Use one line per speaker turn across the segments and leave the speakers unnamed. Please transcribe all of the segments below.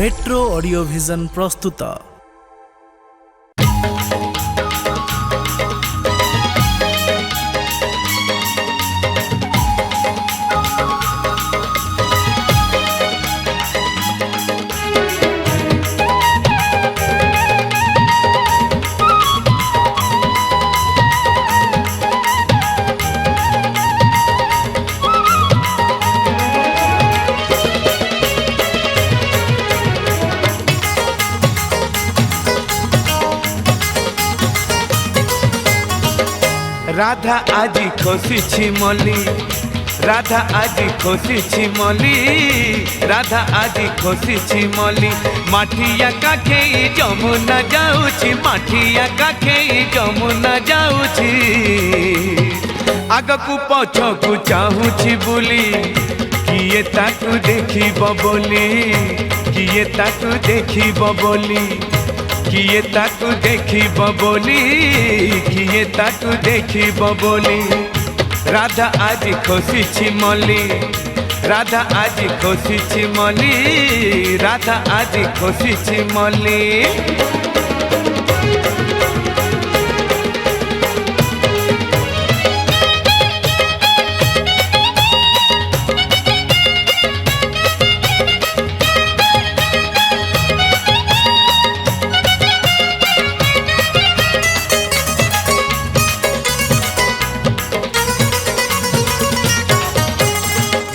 Metro audio vision प्रस्तुत।
राधा आजी खोसी मली, राधा आजी खोसी मली, राधा आजी खोसी मली। माठिया काखे जमुना जाऊची, माठिया काखे जमुना जाऊची। आगकू पछकू चाहूची बुली, किए ताकू देखिब बोली, किए ताकू देखिब बोली, किए ताकू देखिब बोली, किए ताकू देखिब बोली। राधा आजी खोसी मली, राधा आजी खोसी मली, राधा आजी खोसी मली।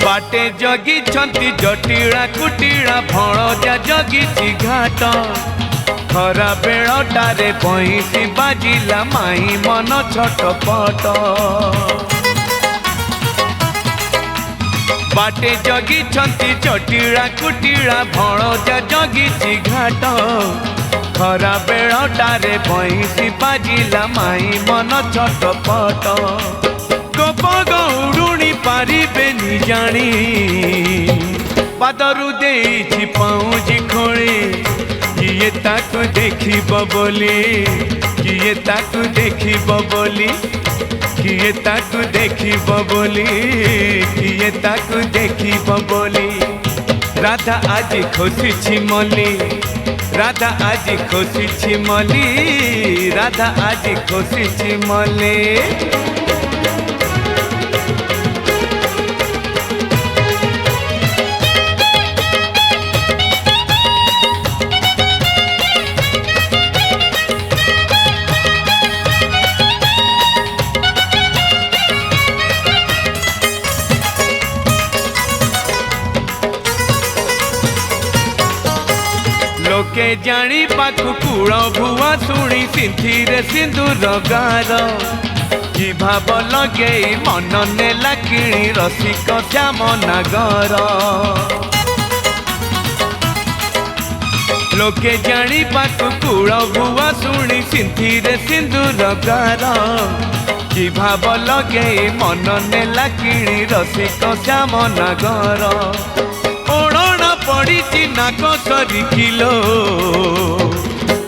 बाटे जगी छंती जटिला कुटिला भणजा जगी घाट। खरा बेलटारे भैंसी बाजिला माई मन छटपट। बाटे जगी छंती जटिला कुटिला भणजा जगी घाट। खरा बेलटारे भैंसी बाजिला माई मन छटपट। गोप गौरुणी पारिबे नि जानी, पादरु देइछि पाउजी खोली। किए ताकू देखिब बोली, किए ताकू देखिब बोली, किए ताकू देखिब बोली, किए ताकू देखिब बोली। राधा आजी खोसी मली, राधा आजी खोसी मली, राधा आजी खोसी मली। लोके जानी पाखु कूल भुआ शुणी सिंथिरे सिंदूर गार। कि भाव लगे मन नेला किणी रसिक श्याम नागर। लोके जानी पाखु कूल भुआ शुणी सिंथिरे सिंदूर गार। कि भाव लगे मन नेला किणी रसिक श्याम नागर। पड़ी नाक सरी किलो,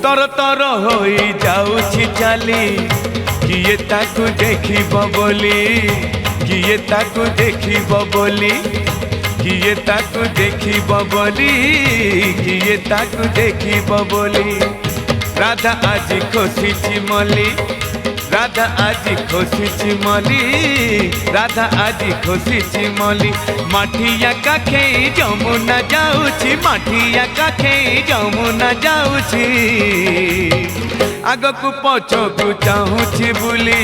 तर तर हो जाऊछि चाली। किए ताकू देखिब बोली, किए ताकू देखिब बोली, किए ताकू देखिब बोली, किए ताकू देखिब बोली। राधा आजी खोसी मली, राधा आजी खोसी मली, राधा आजी खोसी मली। माठिया काखे जमुना जाऊची, माठिया काखे जमुना जाऊची। आगकू पछकू चाहूची बुली,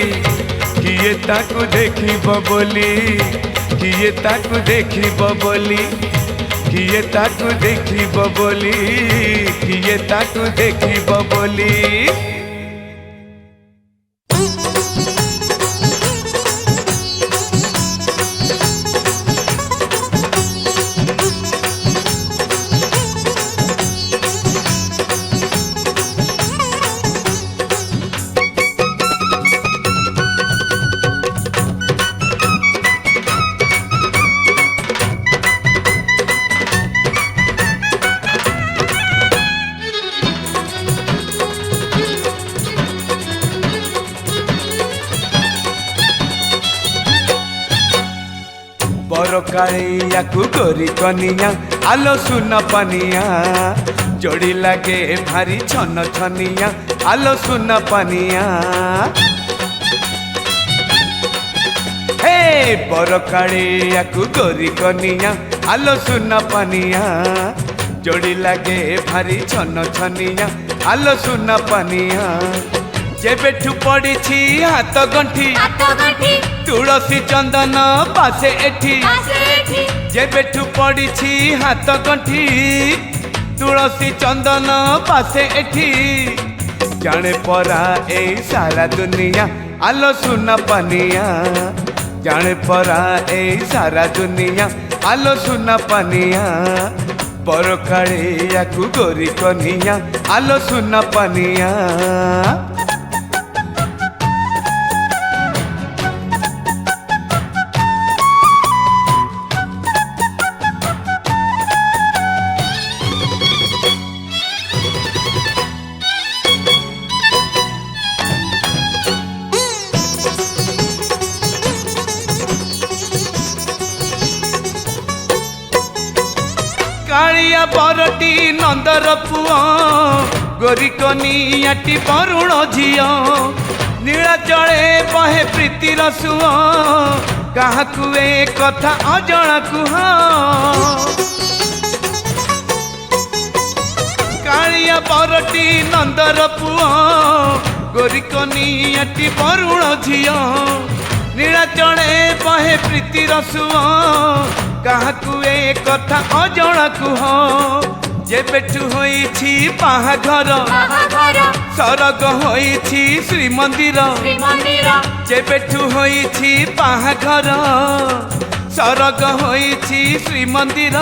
किए ताकू देखिब बोली, किए ताकू देखिब बोली, किए ताकू देखिब बोली, किए ताकू देखिब बोली। बर कालिया गोरी कनिया आलो सुन पानिया जोड़ी लगे भारी छन छनिया आलो सुन पानिया हे बर कालिया को गोरी कनिया आलो सुन पानिया जोड़ी लगे भारी छन छनिया आलो सुन पानिया जेबेठू पड़ी हाथ गंठी तुलसी चंदन पासे एठी जेबेठू पड़ी हाथ गंठी तुलसी चंदन पासे एठी जाने परा ए सारा दुनिया आलो सुन पानिया जाने परा ए सारा दुनिया आलो सुन पानिया बर कालिया को गोरी कनिया आलो सुन पानिया कालिया बरटी नंदर पुआ गोरी कनियाटी बरुण झियो नीला जड़े बहे प्रीतिर सुआ क्या ए कथा अजणा कुह कालिया बरटी नंदर पुआ गोरी कनियाटी बरुण झियो नीला जड़े बहे प्रीतिर सुआ क्या ए कथा अजणा कुह जेबेठू होइछि बाहाघर सरग होइछि श्रीमंदिर जेबेठू होइछि बाहाघर सरग होइछि श्रीमंदिर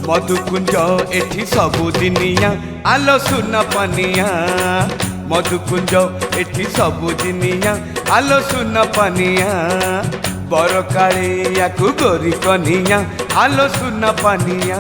मधुकुंज एठी सबुदिनिया आलो सुन पानिया मधुकुंज एठी सबुदिनिया आलो सुन पानिया बर कालिया को गोरी कनिया आलो सुन पानिया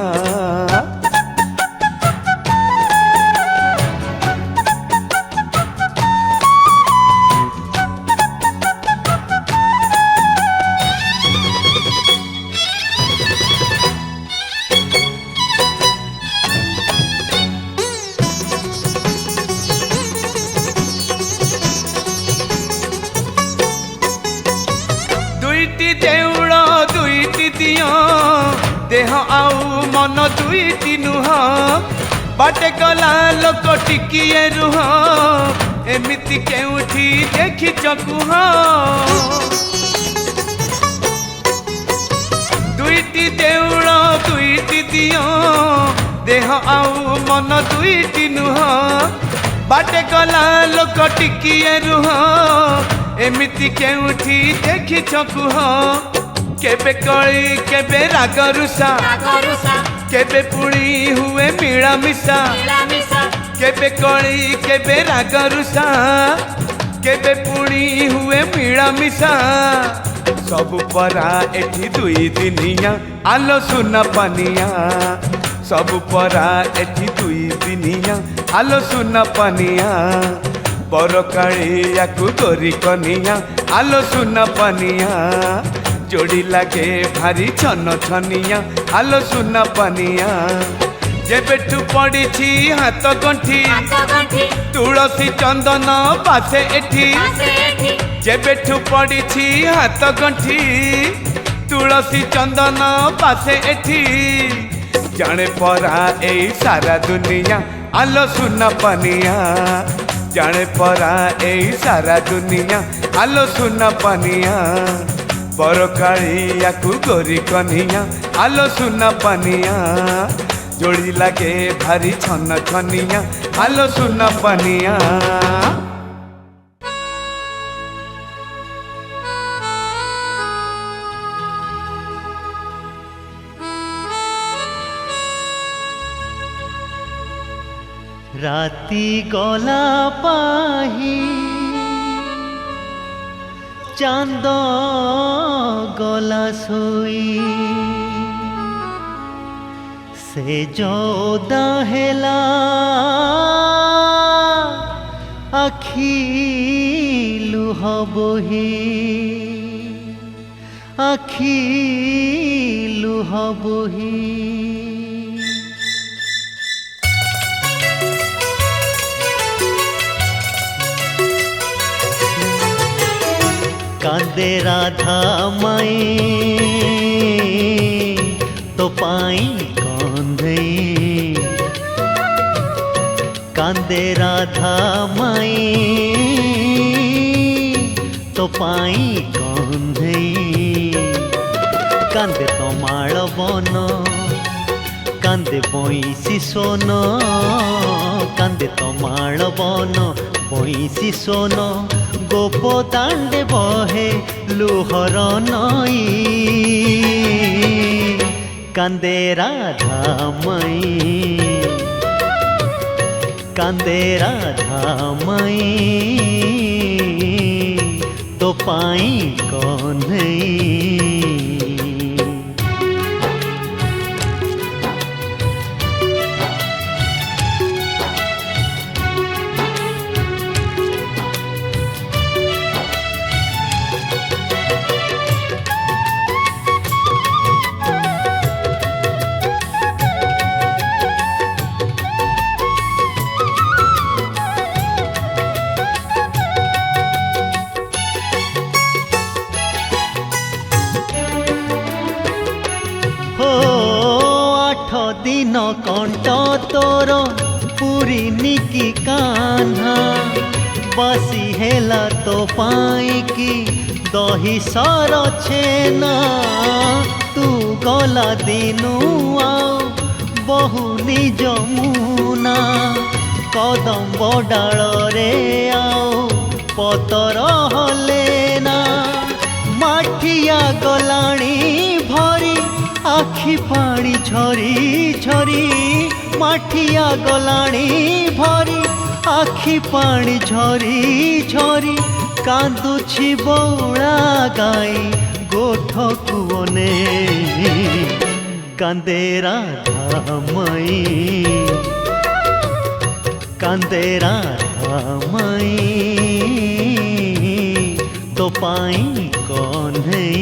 दुईटी देउल दुईटी दियो देह आउ मन दुईटी नुह बाटे गला लोक टिकिए रुह एमिति केउठी देखी चकुह दुईटी देउल दुईटी दियो देह आउ मन दुईटी नुह बाटे गला लोक टिकिए रुह एमिति केउठी देखी चकुह केबे कली केबे राग रुषा केबे पुणी हुए मिलामिशा केबे कली केबे राग रुषा केबे पुणी हुए मिलामिशा सब परा एठी दुई दिनिया आलो सुन पानिया सब परा एठी दुई दिनिया आलो सुन पानिया बर कालिया को गोरी कनिया आलो सुन पानिया जोड़ी लगे भारी छन छनिया आलो सुन पानिया जेबेठू पड़ी हाथ गंठी तुलसी चंदन पासे एठी जेबेठू पड़ी हाथ गंठी तुलसी चंदन पासे एठी जाने परा ए सारा दुनिया आलो सुन पानिया जाने परा ए सारा दुनिया आलो सुन पानिया बर कालिया को गोरी कनिया आलो सुन पानिया जोड़ी लगे भारी छन छनिया आलो सुन पानिया
राती गला पाही चांद गला सोई से जोदा हेला आखी लुह बोही आखी लुह बोही कांदे राधा माई तो पाई कंधई कांदे राधा माई तो पाई कंधई कांदे तो माल बन कांदे बईसी सोन कांदे तो माल बन बईसी सोन गोप दांडे बहे लुहर नई कांदे राधा माई कांदे राधा माई तो पाई कन्हई दिन कंट तोर पूरी निकी कान्हा बसी हेला तो पाई की दही सर छेना तू गला दिनु आओ बहु निज मुना कदम डाल रे आओ पतर हलेना माठिया गलाणी भरी आखि पानी झरी झरी माठिया गलाणी भरी आखि पानी झरी झरी कांदुछि बौड़ा गाई गोठ कुने कांदे राधा माई कांदे राधा माई तो पाई कन्हई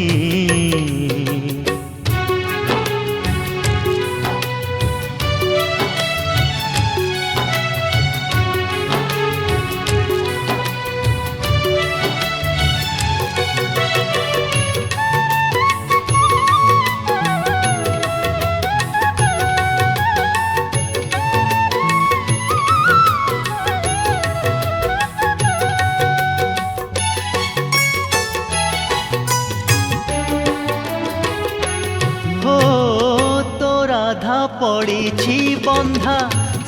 राधा पड़ी बंधा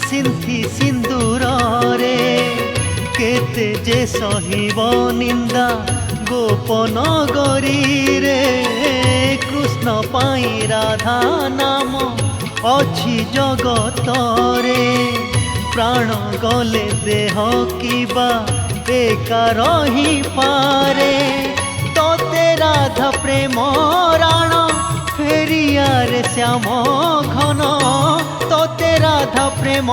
सिंथी सिंदूर रे केते जे सहिब निंदा गोपन गरी रे कृष्ण पाई राधा नाम अछि जगत रे प्राण गले देह किबा एका रही पारे तोते राधा प्रेम राण फेरिया रे श्याम घन तोते राधा प्रेम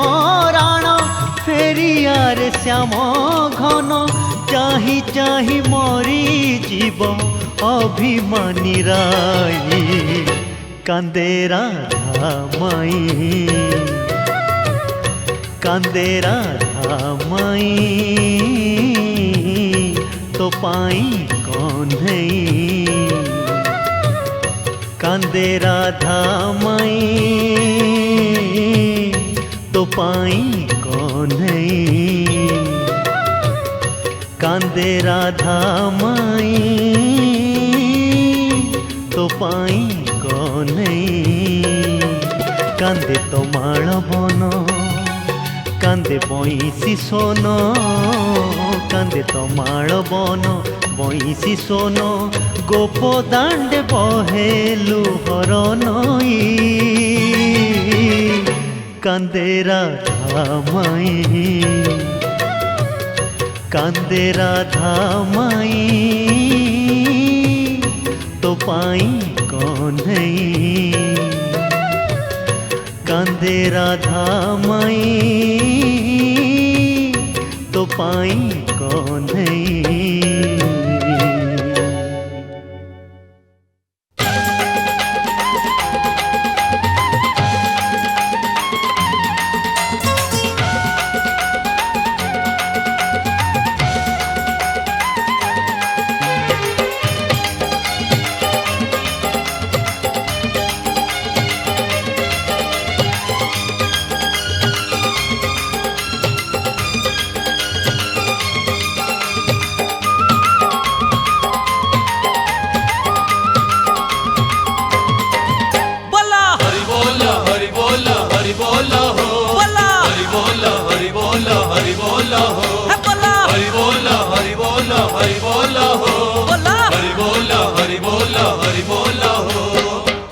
राण फेरिया रे श्याम घन चाही चाही मरी जीव अभिमानी राई कांदे राधा माई कांदे राधा माई तो पाई कन्हई कांदे राधा माई तो पाई कन्हई कांदे राधा माई तो पाई कन्हई कांदे तो माल बन कांदे बईसी सोन कांदे तो माल बन बईसी सोन गोप दांडे बहे लुहर नई कांदे राधा माई कांदे राधा माई तो पाई कन्हई कांदे राधा माई तो पाई कन्हई
हरि बोल हो
बोला
हरि बोल हरि बोल हरि बोल हो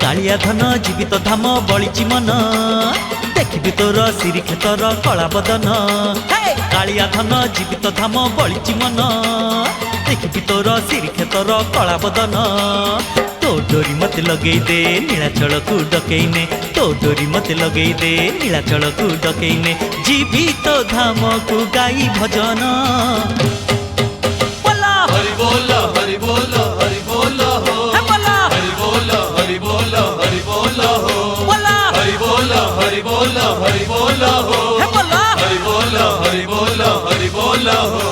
कालिया धन जीवित धाम बलिची मन देखिबि तोर श्रीक्षेत्र कला बदन कालिया धन जीवित धाम बलिची मन देखिबि तोर श्रीक्षेत्र कला बदन तो डोरी मते लगेई दे नीलाचल को डकेइने तो डोरी मते लगेई दे नीलाचल को डकेइने जीवित धाम को गाई भजन बोला
हरि बोल हरि बोल हरि बोल हो
बोला
हरि बोल हरि बोल हरि बोल हो
बोला
हरि बोल हरि बोल हरि बोल हो
बोला
हरि बोल हरि बोल हरि बोल हो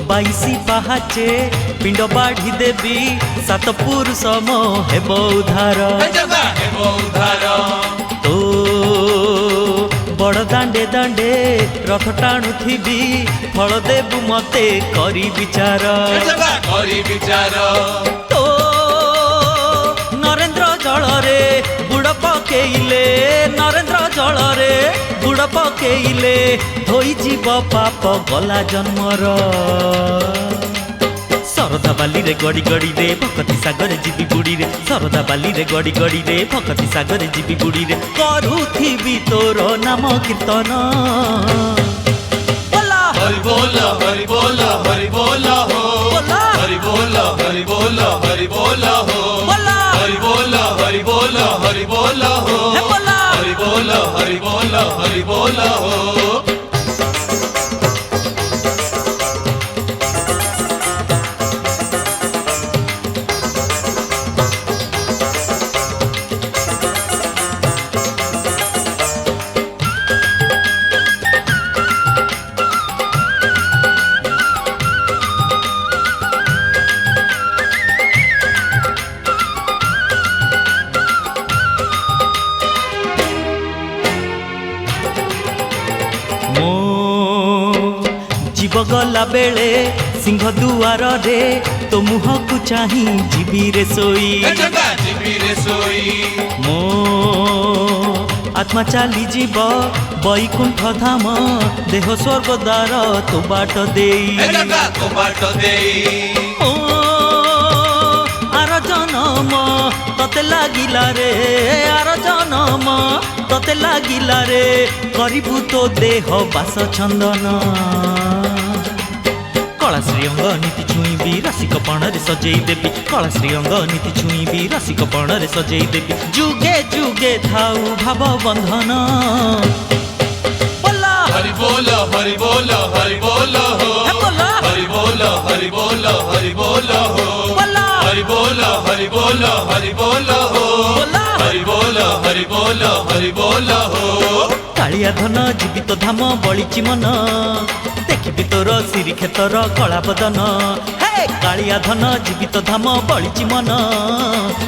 बाईसी पाहाचे पिंड बाढ़ी देवी सात पुरुष हेब उद्धार तो बड़ दांडे दांडे रथ टाणुथिबी फल देबु मते करी विचार तो नरेंद्र जलरे बुड़ पकेइले नरेंद्र जलरे बुड़ पकेइले धोई जीव पाप गला जन्मर सरदा बाली रे गड़ी गड़ी रे भक्ति सागर जीवी बुड़ी रे सरदा बाली रे गड़ी गड़ी रे भक्ति सागर जीवी बुड़ी रे करूथिबी तोर नाम कीर्तन बोला
हरि बोल हरि बोल हरि बोल हो
बोला
हरि बोल हरि बोल हरि बोल हो
बोला
हरि बोल हरि बोल हरि बोल हो
बोला
हरि बोल हरि बोल हरि बोल हो
जीव गला बेले सिंह दुआर रे तो मुह को चाही जीवी रे सोई मो आत्मा चाली जीव बैकुंठ धाम देह स्वर्ग द्वार तो बाट देई ओ आर जनम तते लागिला रे आर जनम तते लागिला रे करिबु तो देह बास चंदन कला श्रीअंग नीति छुईबी रसिक पणरे सजेई देवी कला श्रीअंग नीति छुईबी रसिक पणरे सजेई देवी जुगे जुगे थाऊ भाव बंधन बोला
हरि बोल हरि बोल हरि बोल हो
बोला
हरि बोल हरि बोल हरि बोल हो
बोला
हरि बोल हरि बोल हरि बोल हो
बोला
हरि बोल हरि बोल हरि बोल हो
कालिया धन जीवित धाम बलिची मन देखिबि तोर श्रीक्षेत्र कला बदन हे कालिया धन जीवित धाम बलिची मन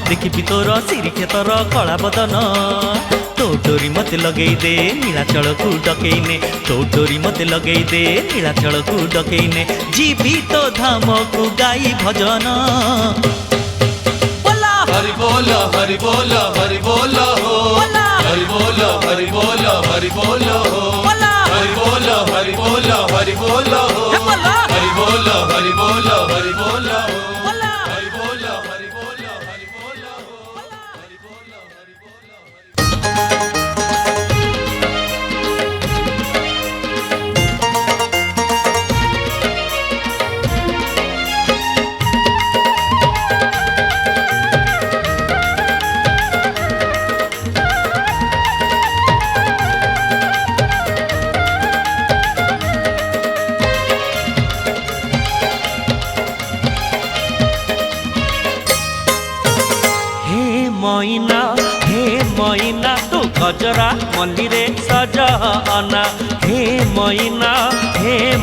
देखिबि तोर श्रीक्षेत्र कला बदन तो डोरी मते लगेई दे नीलाचल को डकेइने तो डोरी मते लगेई दे नीलाचल को डकेइने जीवित धाम को गाई भजन बोला
हरि बोल हरि बोल हरि बोल हो
बोला
हरि बोल हरि बोल हरि बोल हो
बोला
हरि बोल हरि बोल हरि बोल हो
बोला
हरि बोल हरि बोल हरि बोल हो
बोला
हरि बोल हरि बोल हरि बोल हो हरि बोल हरि बोल
हे मैना तो गजरा मल्ली सजना हे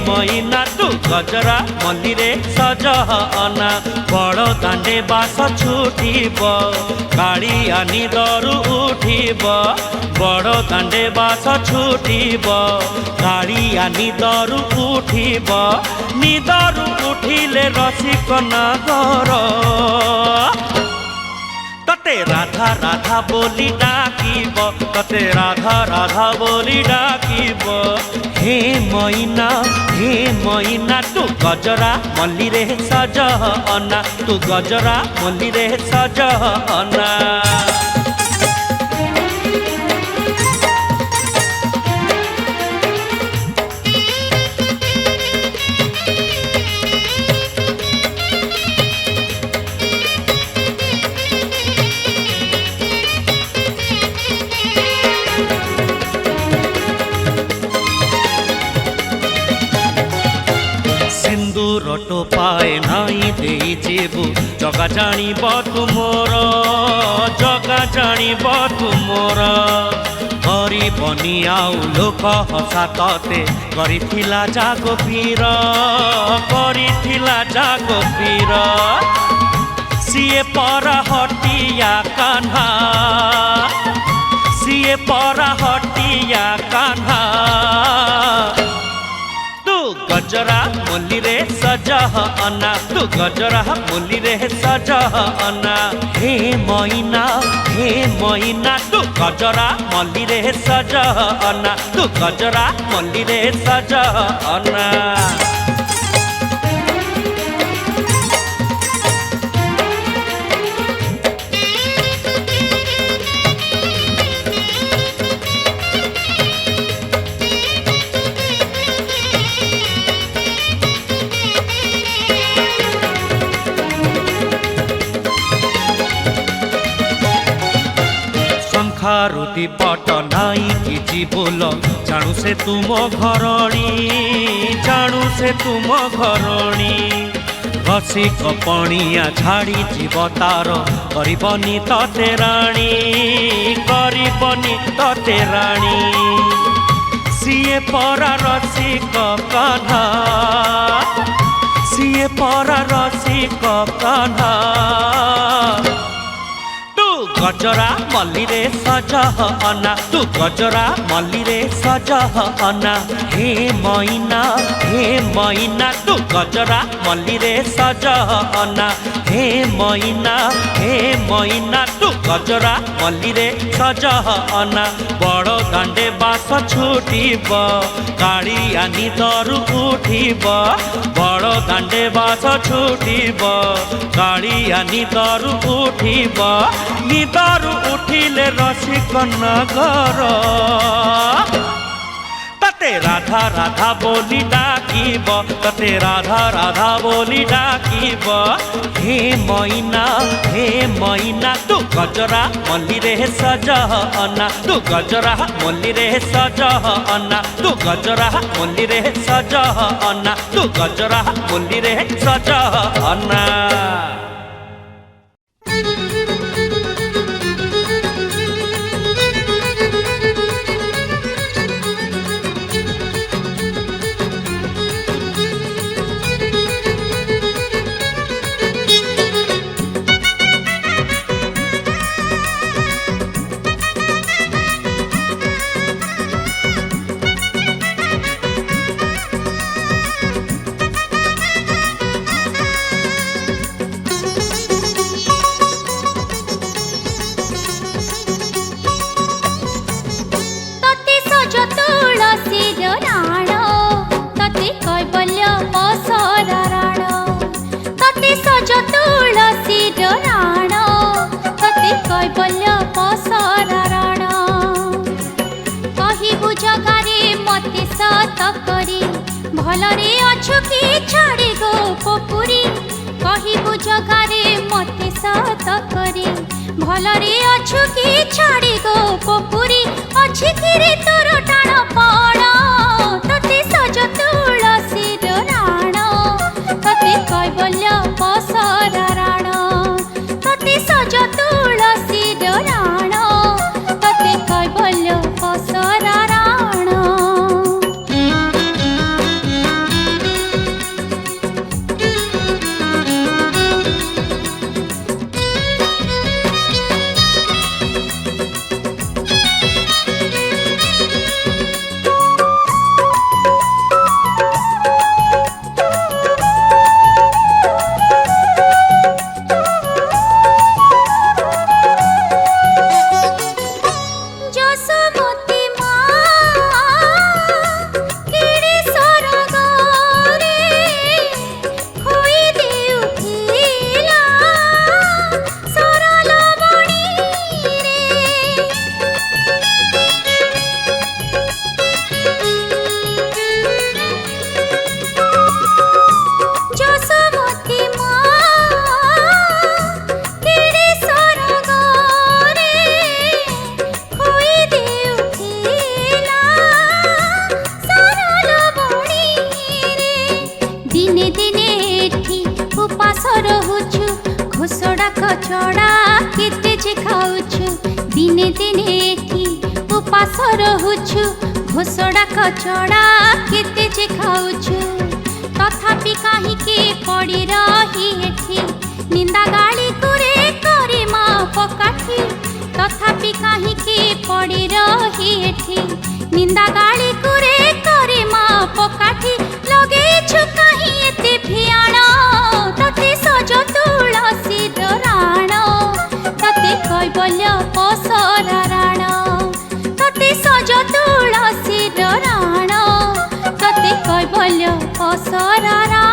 मैना तू गजरा मल्ली सजना बड़ दांडे बास छुटीब कालिया निदरू उठीब बड़ दांडे बास छुटीब कालिया निदरू उठीब निदरू उठिले रसिक नागर तते राधा राधा बोली डाकिब तते राधा राधा बोली डाकिब हे मैना तू गजरा मल्ली सजना तू गजरा मल्ली सजना टोपाए नाई दे जेबू जगा जानिब तुमर जगा जानिब तुमर गरीबनी आउ लोक हसा तते करिथिला जागो पीर सिए पर हटिया कान्हा सिए पर हटिया कान्हा गजरा मल्ली सजना तू गजरा मल्ली सजना हे मैना तू गजरा मल्ली सजना तू गजरा मल्ली सजना खारुती पट नाई कि जीवल जाणु से तुम घरणी रसिक पणिया झाड़ी जीव तार करबनी तते राणी सीए परा रसिक कान्हा सीए परा रसिक कान्हा गजरा मल्ली सजना तू गजरा मल्ली सजना हे मैना तू गजरा मल्ली सजना हे मैना तू गजरा मल्ली सजना बड़ दांडे बास छुटीब कालिया निदरू उठीब बड़ दांडे बास छुटीब कालिया निदरू उठीब निदरू उठिले रसिक नगर तते राधा राधा बोली डाकिब तते राधा राधा बोली डाकिब हे मैना तू गजरा मल्ली सजना तू गजरा मल्ली सजना तू गजरा मल्ली सजना तू गजरा मल्ली सजना
भलरे अछु कि छाड़ी गो पपुरी कहिबु जगारे मते सात करे भलरे अछु कि छाड़ी गो पपुरी अछि कि रे तोर टाण पड़ तते सज तुलसी राण तते कैबल्य पसर राण तते सज तुलसी राण तते कैबल्य कचड़ा केते जे खाउछु दिने दिने एठी उपास रहुछु घोसड़ा कचड़ा केते जे खाउछु तथापि काहींके पड़ी रही एठी निंदा गाली करे मा पकाठी तथापि काहींके पड़ी रही एठी निंदा गाली करे मा पकाठी लगेछु काहीं एते भियाण तते सज तुलसी राण तते कैबल्य पसरा राण तते सज तुलसी राण तते कैबल्य पसरा राण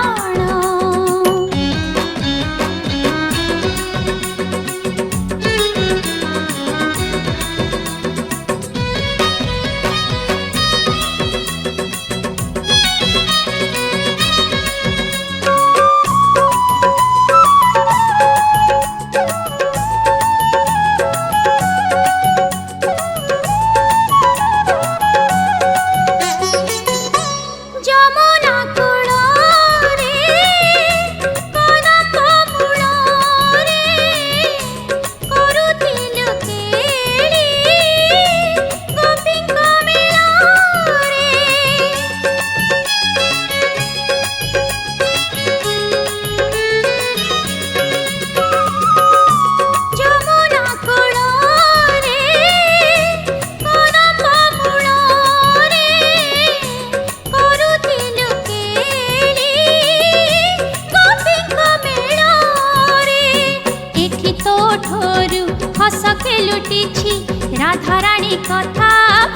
राधाराणी कथा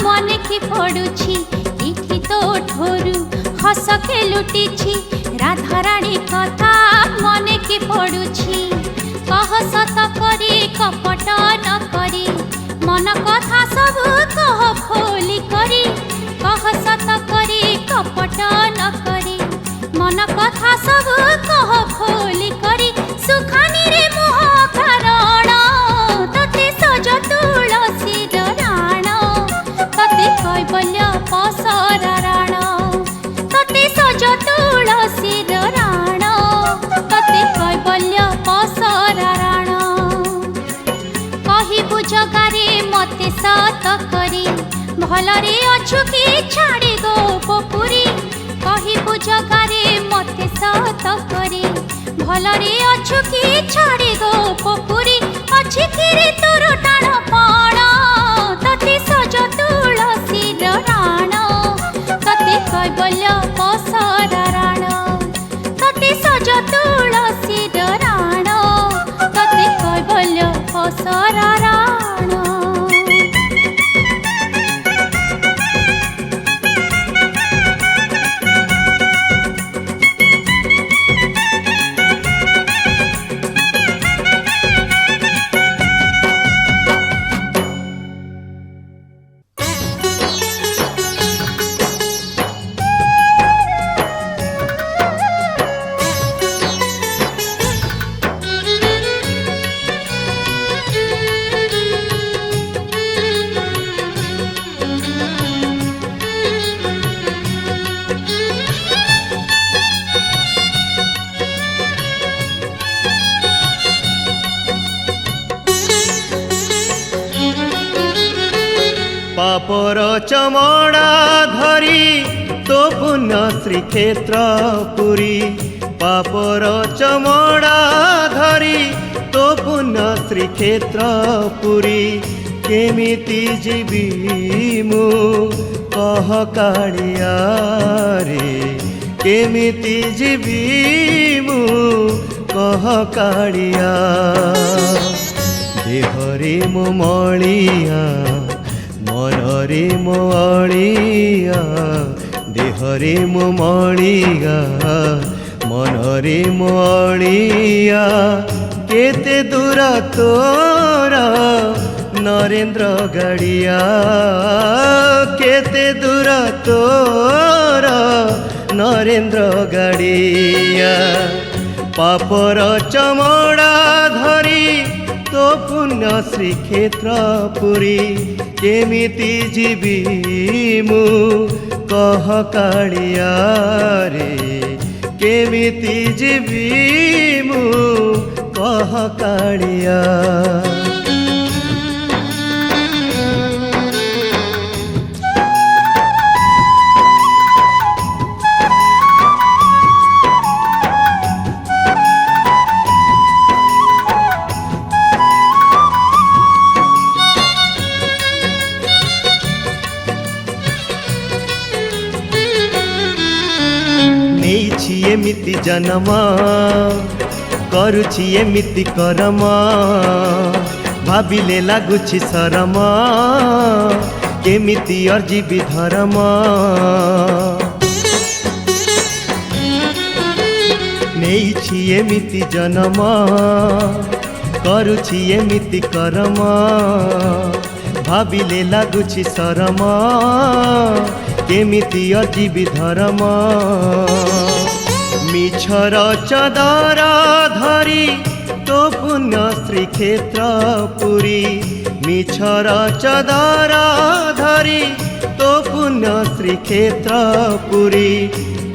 मन की पड़ुछि इठी तो ठोरु हस के लुटिछि राधाराणी कथा मन की पड़ुछि कह सत करी कपट न करी मन कथा सब कह खोली करी कह सत करी कपट न करी मन कथा सब कह खोली करी सुखानी रे मोह कारण तते सज तुलसी राण तते कैबल्य पसरा राण तते सज तुलसी राण तते कैबल्य पसरा राण कहिबु जगारे मते सत करी भलरे अछु कि छाड़ी गो पपुरी कहिबु जगारे मते सत करी भलरे अछु कि छाड़ी गो पपुरी अछि किरे तोर टाण पाण तते सज तुलसी राण तते कैबल्य पसरा राण तते सज तुलसी राण तते कैबल्य पसरा राण
पापर चमड़ा धरी तो पुण्य श्रीक्षेत्र पुरी पापर चमड़ा धरी तो पुण्य श्रीक्षेत्र पुरी केमिति जीवी मु कह कालिया रे केमिति जीवी मु कह कालिया देहरे मो मलिया मनरे मो अलिया देहरे मो मलिया मनरे मो अलिया केते दूर तोर नरेंद्र गाड़िया केते दूर तोर नरेंद्र गाड़िया पापर चमड़ा धरी तो पुण्य श्रीक्षेत्र पुरी केमिति जीवी मु कह कालिया रे केमिति जीवी मु कह कालिया। ନେଇଛି ଏମିତି ଜନ୍ମ କରୁଛି ଏମିତି କରମ ଭାବିଲେ ଲାଗୁଛି ଶରମ କେମିତି ଅର୍ଜିବି ଧରମ। ନେଇଛି ଏମିତି ଜନ୍ମ କରୁଛି ଏମିତି କରମ ଭାବିଲେ ଲାଗୁଛି ଶରମ କେମିତି ଅର୍ଜିବି ଧରମ। ମିଛର ଚଦର ଧରି ତୋ ପୁଣ୍ୟ ଶ୍ରୀକ୍ଷେତ୍ର ପୁରୀ ମିଛର ଚଦର ଧରି ତୋ ପୁଣ୍ୟ ଶ୍ରୀକ୍ଷେତ୍ର ପୁରୀ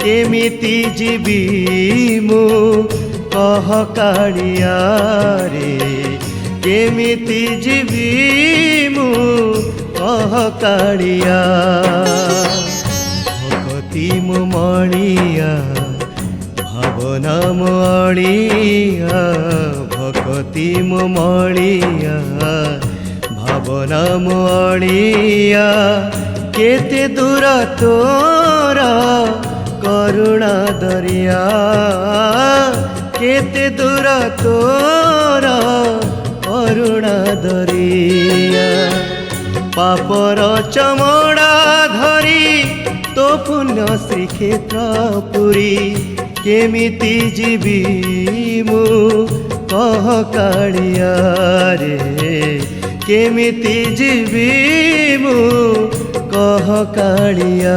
କେମିତି ଯିବି ମୁଁ କହ କାଳିଆ ରେ କେମିତି ଯିବି ମୁଁ କହ କାଳିଆ। ଭଗତି ମୁଁ ମଳିଆ ଭାବନା ମୁଁ ଅଳିଆ ଭଗତି ମୁଁ ମଳିଆ ଭାବନା ମୁଁ ଅଳିଆ କେତେ ଦୂର ତୋର କରୁଣା ଦରିଆ କେତେ ଦୂର ତୋର କରୁଣା ଦରିଆ। ପାପର ଚମଡ଼ା ଧରି ତୋ ପୁଣ୍ୟ ଶ୍ରୀକ୍ଷେତ୍ର ପୁରୀ କେମିତି ଯିବି ମୁଁ କହ କାଳିଆ ରେ କେମିତି ଯିବି ମୁଁ କହ କାଳିଆ।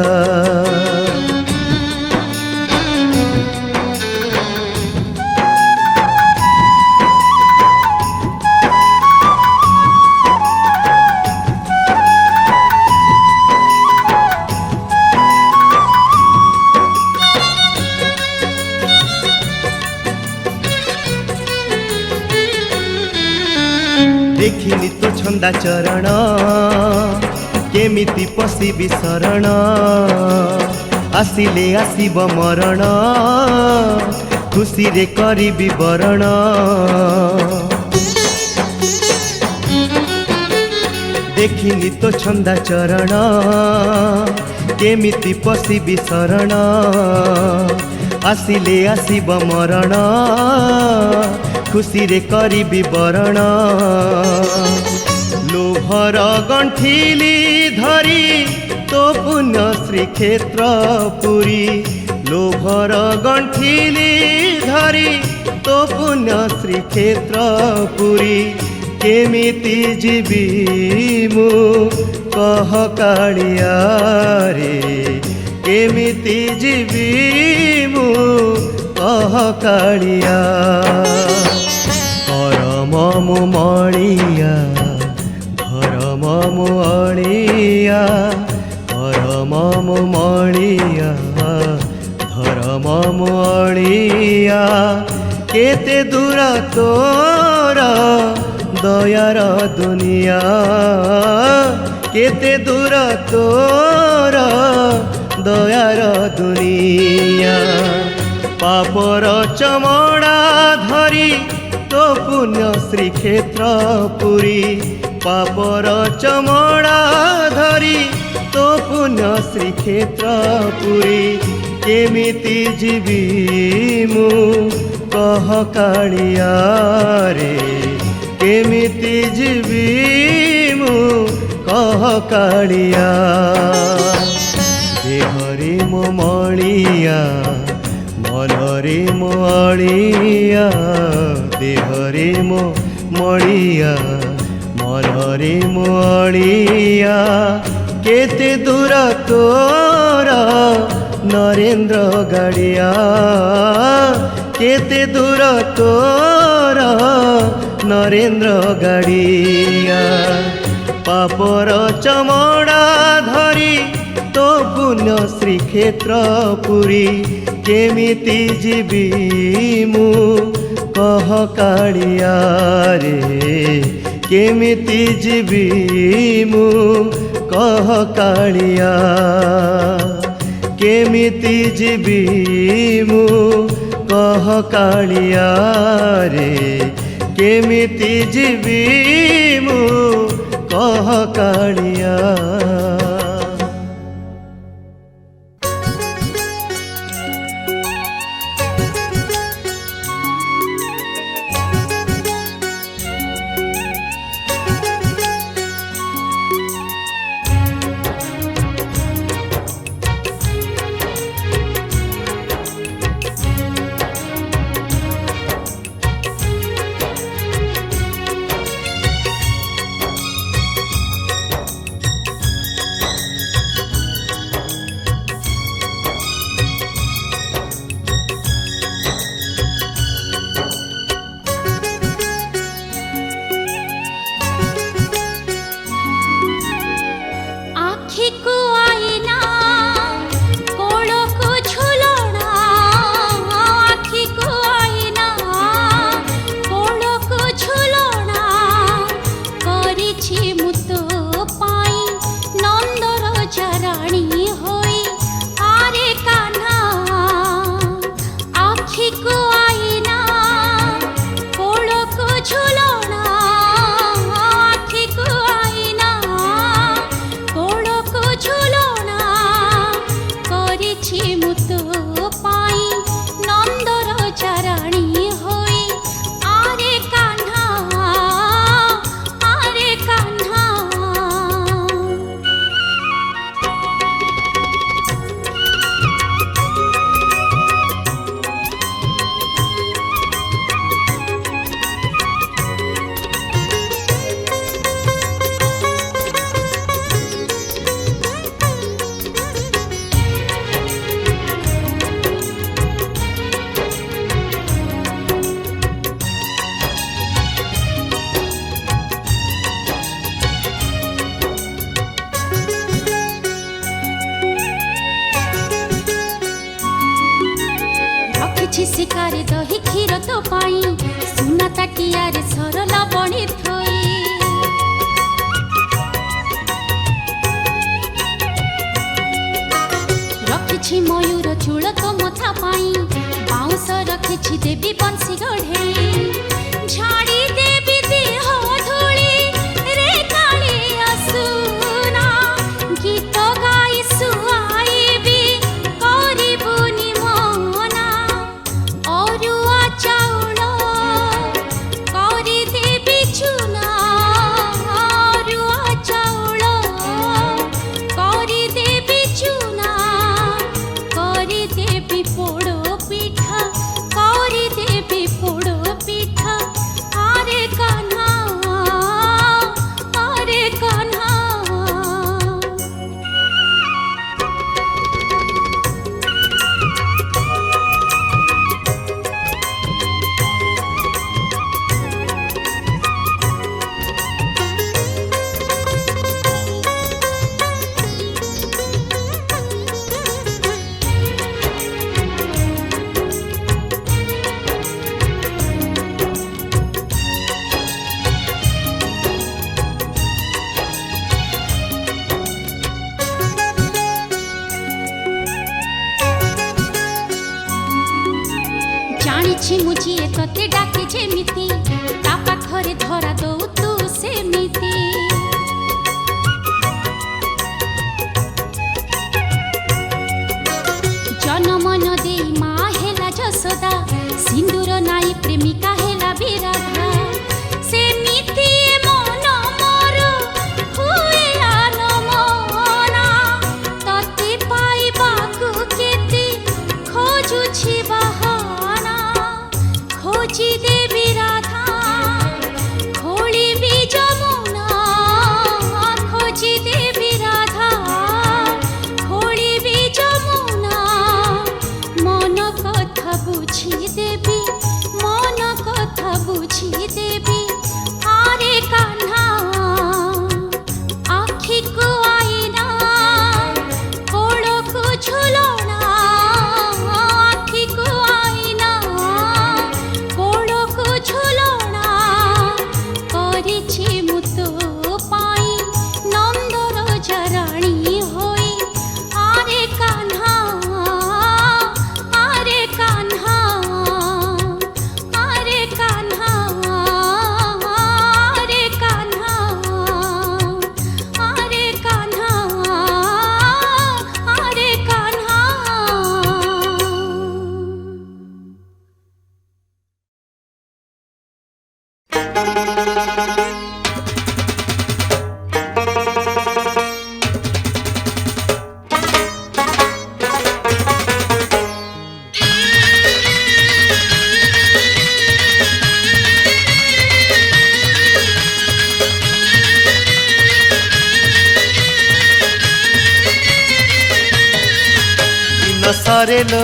ଦେଖିଲି ତୋ ଛନ୍ଦା ଚରଣ କେମିତି ପଶିବି ଶରଣ ଆସିଲେ ଆସିବ ମରଣ ଖୁସିରେ କରିବି ବରଣ। ଦେଖିଲି ତୋ ଛନ୍ଦା ଚରଣ କେମିତି ପଶିବି ଶରଣ ଆସିଲେ ଆସିବ ମରଣ ଖୁସିରେ କରିବି ବରଣ। ଲୋଭର ଗଣ୍ଠିଲି ଧରି ତୋ ପୁଣ୍ୟ ଶ୍ରୀକ୍ଷେତ୍ର ପୁରୀ ଲୋଭର ଗଣ୍ଠିଲି ଧରି ତୋ ପୁଣ୍ୟ ଶ୍ରୀକ୍ଷେତ୍ର ପୁରୀ କେମିତି ଯିବି ମୁଁ କହ କାଳିଆ ରେ କେମିତି ଯିବି ମୁଁ କହ କାଳିଆ। କରମ ମୁଁ ମଳିଆ ଧରମ ମୁଁ ଅଳିଆ କରମ ମୁଁ ମଳିଆ ଧରମ ମୁଁ ଅଳିଆ କେତେ ଦୂର ତୋର ଦୟାର ଦୁନିଆ କେତେ ଦୂର ତୋର ଦୟାର ଦୁନିଆ। ପାପର ଚମଡ଼ା ଧରି ତୋ ପୁଣ୍ୟ ଶ୍ରୀକ୍ଷେତ୍ର ପୁରୀ ପାପର ଚମଡ଼ା ଧରି ତୋ ପୁଣ୍ୟ ଶ୍ରୀକ୍ଷେତ୍ର ପୁରୀ କେମିତି ଯିବି ମୁଁ କହ କାଳିଆ ରେ କେମିତି ଯିବି ମୁଁ କହ କାଳିଆ। ଦେହରେ ମୋ ମଳିଆ ମନରେ ମୋ ଅଳିଆ ଦେହରେ ମୋ ମଳିଆ ମନରେ ମୋ ଅଳିଆ କେତେ ଦୂର ତୋର ନରେନ୍ଦ୍ର ଗାଡ଼ିଆ କେତେ ଦୂର ତୋର ନରେନ୍ଦ୍ର ଗାଡ଼ିଆ। ପାପର ଚମଡ଼ା ଧରି ତୋ ପୁଣ୍ୟ ଶ୍ରୀକ୍ଷେତ୍ର ପୁରୀ କେମିତି ଯିବି ମୁଁ कह कालिया रे केमिति जीवी मु कह कालिया केमिति जीवी मु कह कालिया रे केमिति जीवी मु कह कालिया।
शिकारे दही क्षीर तो पाई सुना ताटियारे सरल बणी थोई रखिछि मयूर चूल तो मथा पाई बाउंस रखिछि देवी बंसी गढ़ेई झाड़ी देवी देह धूली रे कालिया सुना गीत गाई सुआईबी करिबुनी मना अरुआ चाउल करि देवी चुना अरुआ चाउल करि देवी चुना करि देवी पोड़ो पिठा करि देवी पोड़ो पिठा आरे कान्हा आरे कान्हा। जानिछि मुझिए तते डाके जेमिति ता पाखरे धरा दउ तू सेमिति जनमन देई मा हेला जसोदा सिंदूर नाई प्रेमिका हेला बिराधा सेमिति मन मोर हुए आनमना तते पाइबाकु केते खोजुछि बाहाना खोजी देवी राधा खोली भी जमुना
सरे लो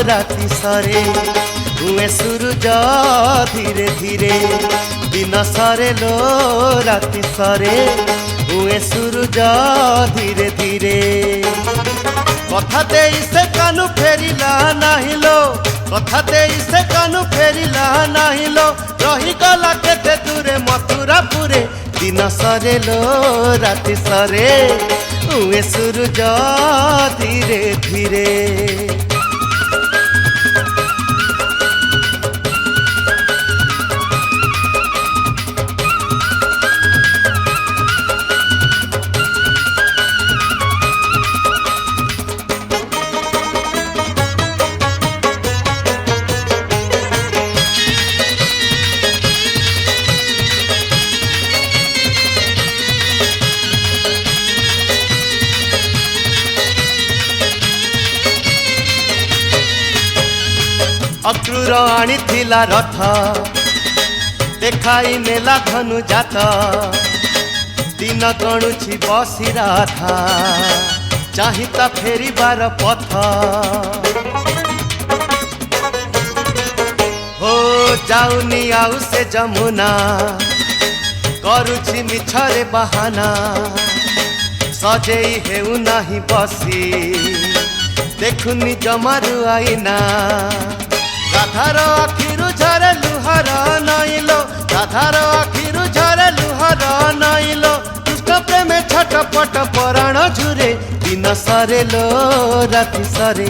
राति सरे हुए सूरज धीरे धीरे दिन सरे लो राति सरे हुए सूरज धीरे धीरे कथा दे से कानु फेरिला नाही लो कथा दे से कानु फेरिला नाही लो रही गला केते दूरे मथुरापुरे दिन सरे लो राति सरे हुए सूरज धीरे धीरे अक्रूर आनिथिला रथ देखाई नेला धनु जात दिन गणुछि बसी राधा चाहिता फेरिबार पथ हो जाउनी आउ से जमुना करुछि मिछरे बहाना सजेई हेउ नाही बसी देखुनी जमारु आईना राधार आखिरु झरे लुहार नईलो राधार आखिरु झरे लुहार नईलो कृष्ण प्रेमे छटपट पराण झुरे दिन सरे लो राति सरे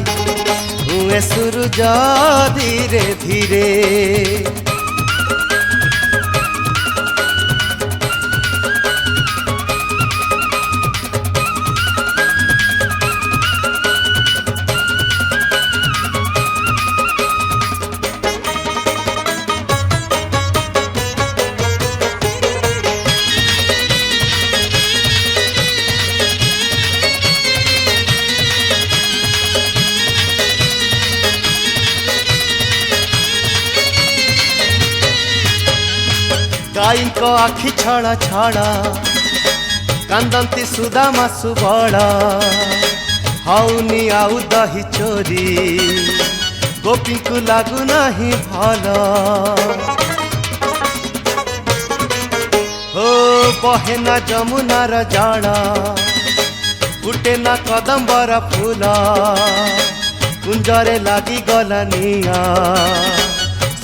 हुए सूरज धीरे धीरे गाई को आखि छड़ा छड़ा कांदंती सुदामा सुबड़ा हाउनी आउ दही चोरी गोपी को लागू नहीं भल हो बहे ना जमुनार जल फुटे ना कदम्बर फूल कुंजरे लागी गला निया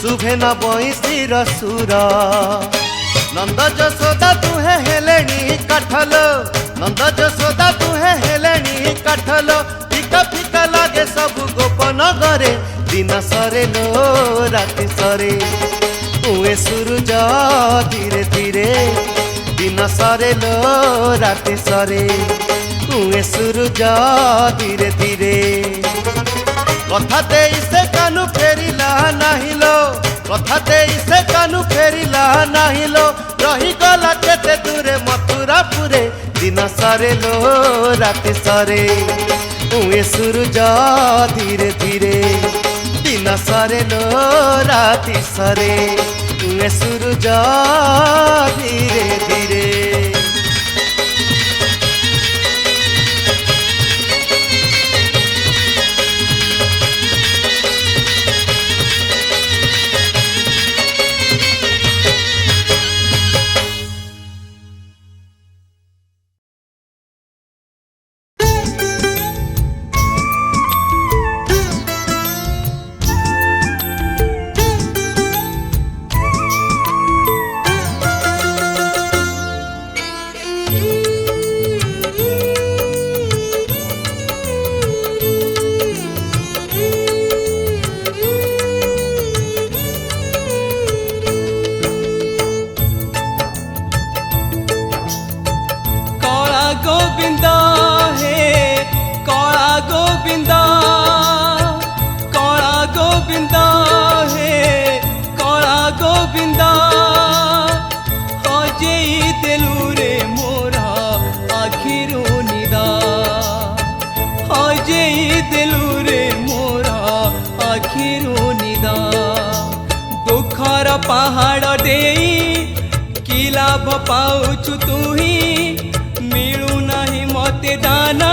शुभे ना बईसीर सुर नंद जसोदा तुहे हेलेनी काठलो नंद जसोदा तुहे हेलेनी काठलो फिका फिका लागे सब गोपन घरे दिन सरे लो राति सरे हुए सूरज धीरे धीरे दिन सरे लो राति सरे हुए सूरज धीरे धीरे कथा दे से कानु फेरिला नाही लो कथा दे से कानु फेरिला नाही लो रही गला केते दूरे मथुरापुरे दिन सरे लो राति सरे हुए सूरज धीरे धीरे दिन सरे लो राति सरे हुए सूरज धीरे धीरे
पहाड़ देई कि लाभ पाउछु तुही मिलू नाही मते दाना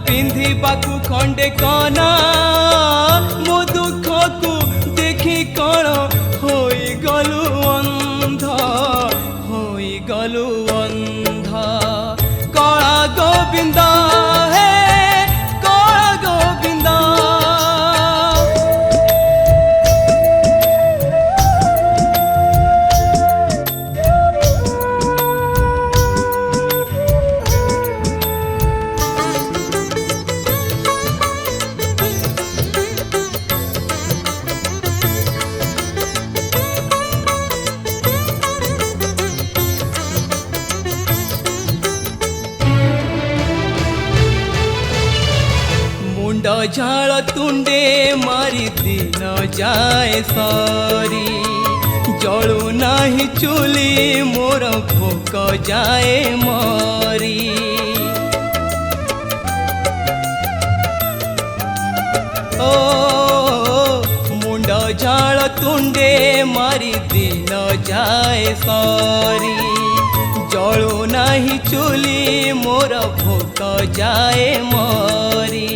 पिंधिबाकू खंडे कना मो दुख को देखी कण होई गलु अंध होई गलु अंध कला गोविंद हे कला गोविंद मुंड झाल तुंडे मारी दिन जाए सरी जलू नाही चुली मोर भोक जाए मरी ओ मुंड झाल तुंडे मारी दिन जाए सरी जलू नाही चुली मोर भोक जाए मरी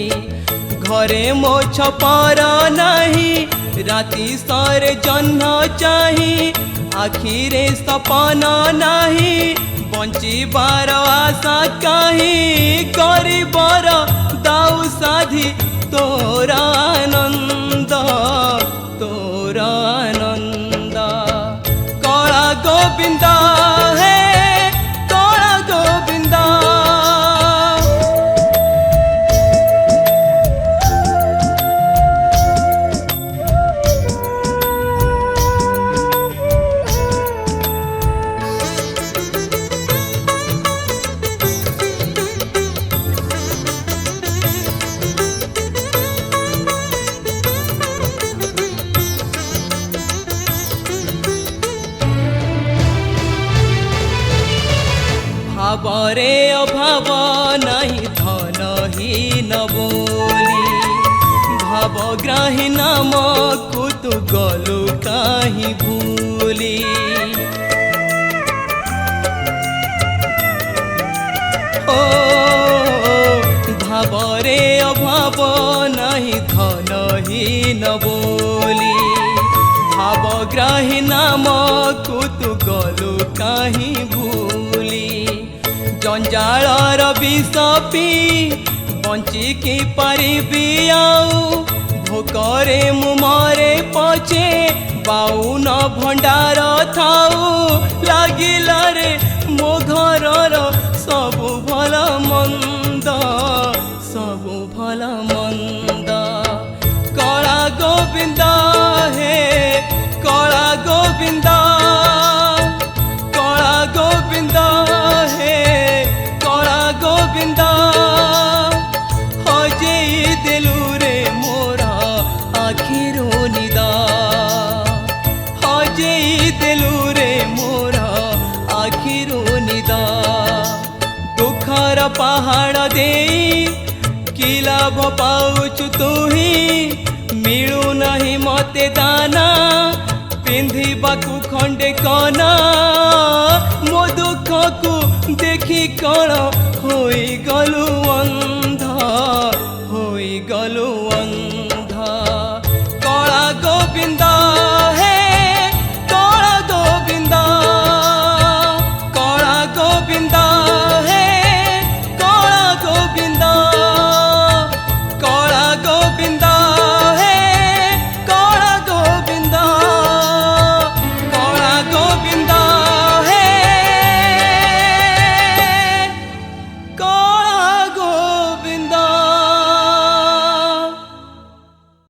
घरे मो छपर नाही राति सर जह्न चाही आखिरे सपन नाही बंचिबार आशा कहीं गरीबर दाऊ साधी तोरा आनंद तोरा आनंद कला गोविंद हे कला गोविंद भावरे अभाव नहीं धन ही न बोली भावग्राही नाम को तू गलु कहीं भूली ओ भावरे अभाव नहीं धन ही न बोली भावग्राही नाम को तू गलु कहीं भूली जंजाल विष पी बंचिकी पारिबी आउ भोकरे मु मरे पछे बाउन भंडार थाऊ लागिला रे मो घरर सबु भल मंद सबु भल मंद कला गोविंद हे कला गोविंद कला गोविंद हे कला गोविंद हजेई देलु रे मोरा आखिरो निदा हजेई देलु रे मोरा आखिरो निदा दुखर पहाड़ देई कि लाभ पाउछु तुही मिलू नहीं मते दाना पिंधिबाकू खंडे कना